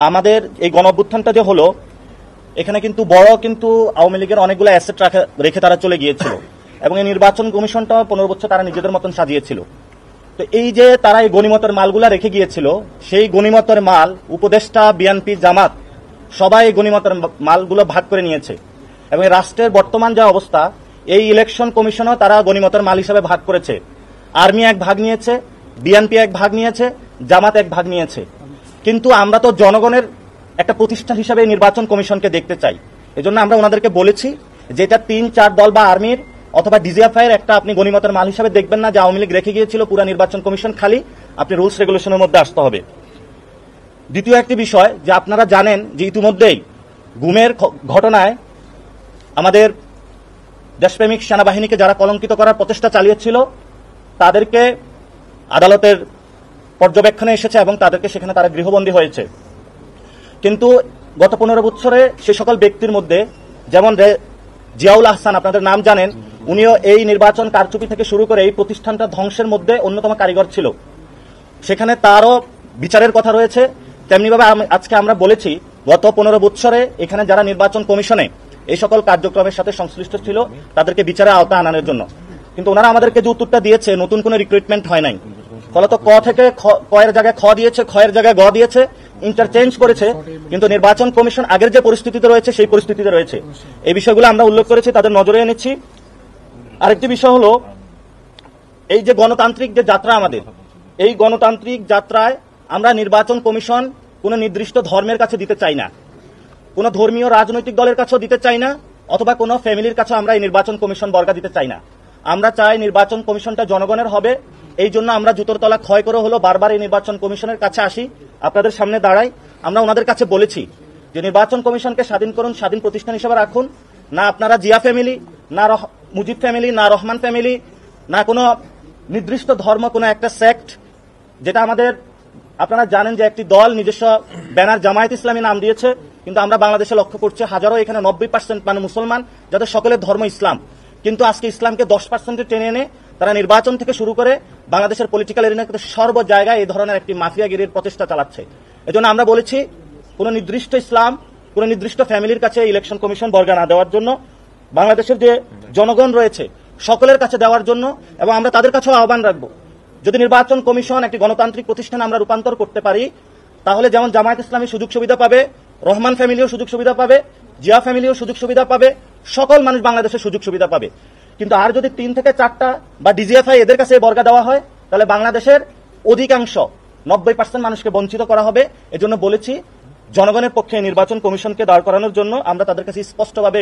আমাদের এই গণঅভ্যুত্থানটা যে হলো, এখানে কিন্তু আওয়ামী লীগের অনেকগুলো অ্যাসেট রেখে তারা চলে গিয়েছিল এবং এই নির্বাচন কমিশনটা 15 বছর তারা নিজেদের মতন সাজিয়েছিল। তো এই যে তারা এই গণিমতের মালগুলা রেখে গিয়েছিল, সেই গণিমতের মাল উপদেষ্টা, বিএনপি, জামাত সবাই এই গণিমতের মালগুলো ভাগ করে নিয়েছে এবং রাষ্ট্রের বর্তমান যে অবস্থা, এই ইলেকশন কমিশনও তারা গণিমতের মাল হিসেবে ভাগ করেছে। আর্মি এক ভাগ নিয়েছে, বিএনপি এক ভাগ নিয়েছে, জামাত এক ভাগ নিয়েছে। কিন্তু আমরা তো জনগণের একটা প্রতিষ্ঠান হিসাবে নির্বাচন কমিশনকে দেখতে চাই। এজন্য আমরা ওনাদেরকে বলেছি যে এটা 3-4 দল বা আর্মির অথবা ডিজিএফআই এর একটা আপনি গণিমতের মাল হিসাবে দেখবেন না যে আওয়ামী লীগ রেখে গিয়েছিল পুরো নির্বাচন কমিশন খালি, আপনি রুলস রেগুলেশনের মধ্যে আসতে হবে। দ্বিতীয় একটি বিষয় যে আপনারা জানেন যে ইতিমধ্যেই গুমের ঘটনায় আমাদের দেশপ্রেমিক সেনাবাহিনীকে যারা কলঙ্কিত করার প্রচেষ্টা চালিয়েছিল তাদেরকে আদালতের পর্যবেক্ষণে এসেছে এবং তাদেরকে সেখানে তারা গৃহবন্দী হয়েছে। কিন্তু গত 15 বছরে সে সকল ব্যক্তির মধ্যে যেমন জিয়াউল আহসান, আপনাদের নাম জানেন, উনিও এই নির্বাচন কারচুপি থেকে শুরু করে এই প্রতিষ্ঠানটা ধ্বংসের মধ্যে অন্যতম কারিগর ছিল, সেখানে তারও বিচারের কথা রয়েছে। তেমনিভাবে আজকে আমরা বলেছি গত 15 বছরে এখানে যারা নির্বাচন কমিশনে এই সকল কার্যক্রমের সাথে সংশ্লিষ্ট ছিল তাদেরকে বিচারের আওতায় আনানোর জন্য। কিন্তু ওনারা আমাদেরকে যে উত্তরটা দিয়েছে, নতুন কোনো রিক্রুটমেন্ট হয় নাই, ফলত ক থেকে ক এর জায়গায় খ দিয়েছে, খ এর জায়গায় গ দিয়েছে, ইন্টারচেঞ্জ করেছে। কিন্তু নির্বাচন কমিশন আগের যে পরিস্থিতিতে রয়েছে সেই পরিস্থিতিতে রয়েছে। এই বিষয়গুলো আমরা উল্লেখ করেছি, তাদের নজরে এনেছি। আরেকটি বিষয় হলো এই যে গণতান্ত্রিক যে যাত্রা আমাদের, এই গণতান্ত্রিক যাত্রায় আমরা নির্বাচন কমিশন কোন নির্দিষ্ট ধর্মের কাছে দিতে চাই না, কোন ধর্মীয় রাজনৈতিক দলের কাছেও দিতে চাই না, অথবা কোন ফ্যামিলির কাছে আমরা এই নির্বাচন কমিশন বর্গা দিতে চাই না। আমরা চাই নির্বাচন কমিশনটা জনগণের হবে। এই জন্য আমরা জুতোর তলা ক্ষয় করে হলো বারবার এই নির্বাচন কমিশনের কাছে আসি, আপনাদের সামনে দাঁড়াই। আমরা ওনাদের কাছে বলেছি যে নির্বাচন কমিশনকে স্বাধীন করুন, স্বাধীন প্রতিষ্ঠান হিসেবে রাখুন। না আপনারা জিয়া ফ্যামিলি, না মুজিব ফ্যামিলি, না রহমান ফ্যামিলি, না কোনো নির্দিষ্ট ধর্ম, কোনো একটা সেক্ট, যেটা আমাদের আপনারা জানেন যে একটি দল নিজস্ব ব্যানার জামায়াত ইসলামী নাম দিয়েছে, কিন্তু আমরা বাংলাদেশে লক্ষ্য করছি হাজারো এখানে 90% মানে মুসলমান যাদের সকলের ধর্ম ইসলাম, কিন্তু আজকে ইসলামকে 10% টেনে এনে তারা নির্বাচন থেকে শুরু করে বাংলাদেশের পলিটিক্যাল এরিনাতে সর্ব জায়গায় এই ধরনের একটি মাফিয়াগিরির প্রচেষ্টা চালাচ্ছে। এজন্য আমরা বলেছি কোন নির্দিষ্ট ইসলাম, কোন নির্দিষ্ট ফ্যামিলির কাছে ইলেকশন কমিশন বর্গা না দেওয়ার জন্য, বাংলাদেশের যে জনগণ রয়েছে সকলের কাছে দেওয়ার জন্য, এবং আমরা তাদের কাছেও আহ্বান রাখবো যদি নির্বাচন কমিশন একটি গণতান্ত্রিক প্রতিষ্ঠানে আমরা রূপান্তর করতে পারি, তাহলে যেমন জামায়াত ইসলামী সুযোগ সুবিধা পাবে, রহমান ফ্যামিলিও সুযোগ সুবিধা পাবে, জিয়া ফ্যামিলিও সুযোগ সুবিধা পাবে, সকল মানুষ বাংলাদেশের সুযোগ সুবিধা পাবে। কিন্তু আর যদি 3 থেকে 4টা বা ডিজিএফআই এদের কাছে বর্গা দেওয়া হয়, তাহলে বাংলাদেশের অধিকাংশ 90% মানুষকে বঞ্চিত করা হবে। এজন্য বলেছি জনগণের পক্ষে নির্বাচন কমিশনকে দাঁড় করানোর জন্য আমরা তাদের কাছে স্পষ্টভাবে